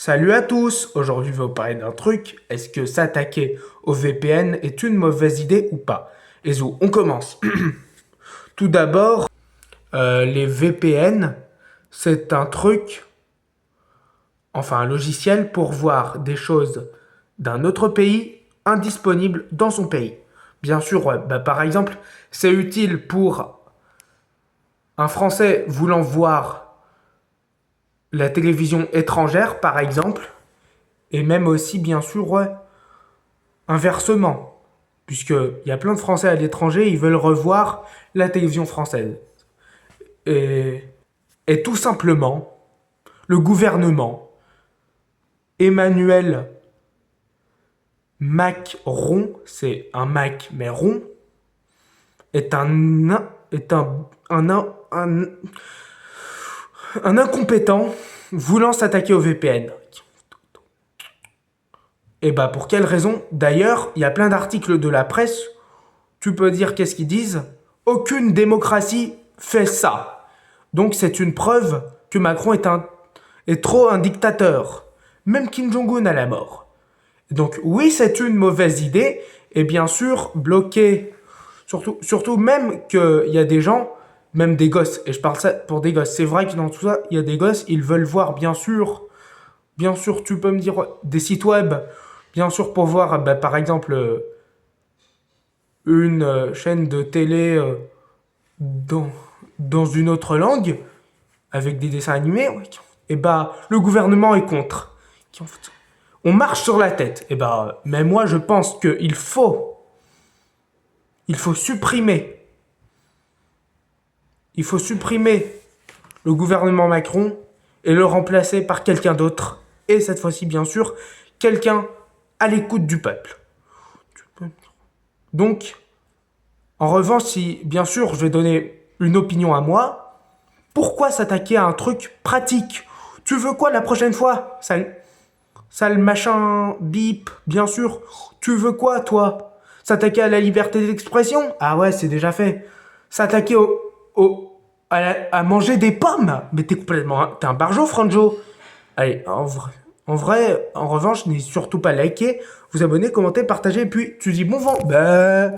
Salut à tous, aujourd'hui je vais vous parler d'un truc. Est-ce que s'attaquer au VPN est une mauvaise idée ou pas? Et zo, on commence. Tout d'abord, les VPN, c'est un truc, enfin un logiciel pour voir des choses d'un autre pays indisponibles dans son pays. Bien sûr, ouais, par exemple, c'est utile pour un Français voulant voir la télévision étrangère, par exemple, et même aussi, bien sûr, ouais, inversement, puisqu'il y a plein de Français à l'étranger, ils veulent revoir la télévision française. Et, et tout simplement, le gouvernement, Emmanuel Macron, c'est un Mac mais rond, est un incompétent voulant s'attaquer au VPN. Et bah pour quelle raison? D'ailleurs, il y a plein d'articles de la presse, tu peux dire qu'est-ce qu'ils disent? Aucune démocratie fait ça. Donc c'est une preuve que Macron est trop un dictateur. Même Kim Jong-un à la mort. Donc oui, c'est une mauvaise idée. Et bien sûr, bloquer, surtout même qu'il y a des gens, même des gosses, et je parle ça pour des gosses. C'est vrai que dans tout ça, il y a des gosses, ils veulent voir bien sûr, tu peux me dire des sites web, bien sûr pour voir, par exemple, une chaîne de télé dans, dans une autre langue, avec des dessins animés, ouais, et bah le gouvernement est contre. On marche sur la tête. Et bah, mais moi je pense il faut supprimer, il faut supprimer le gouvernement Macron et le remplacer par quelqu'un d'autre. Et cette fois-ci, bien sûr, quelqu'un à l'écoute du peuple. Donc, en revanche, si bien sûr je vais donner une opinion à moi, pourquoi s'attaquer à un truc pratique? Tu veux quoi la prochaine fois? Sale machin bip, bien sûr. Tu veux quoi, toi? S'attaquer à la liberté d'expression? Ah ouais, c'est déjà fait. S'attaquer à manger des pommes? Mais t'es complètement... T'es un barjo, Franjo. Allez, en vrai, en revanche, n'hésitez surtout pas à liker, vous abonner, commenter, partager, et puis tu dis bon vent. Bah...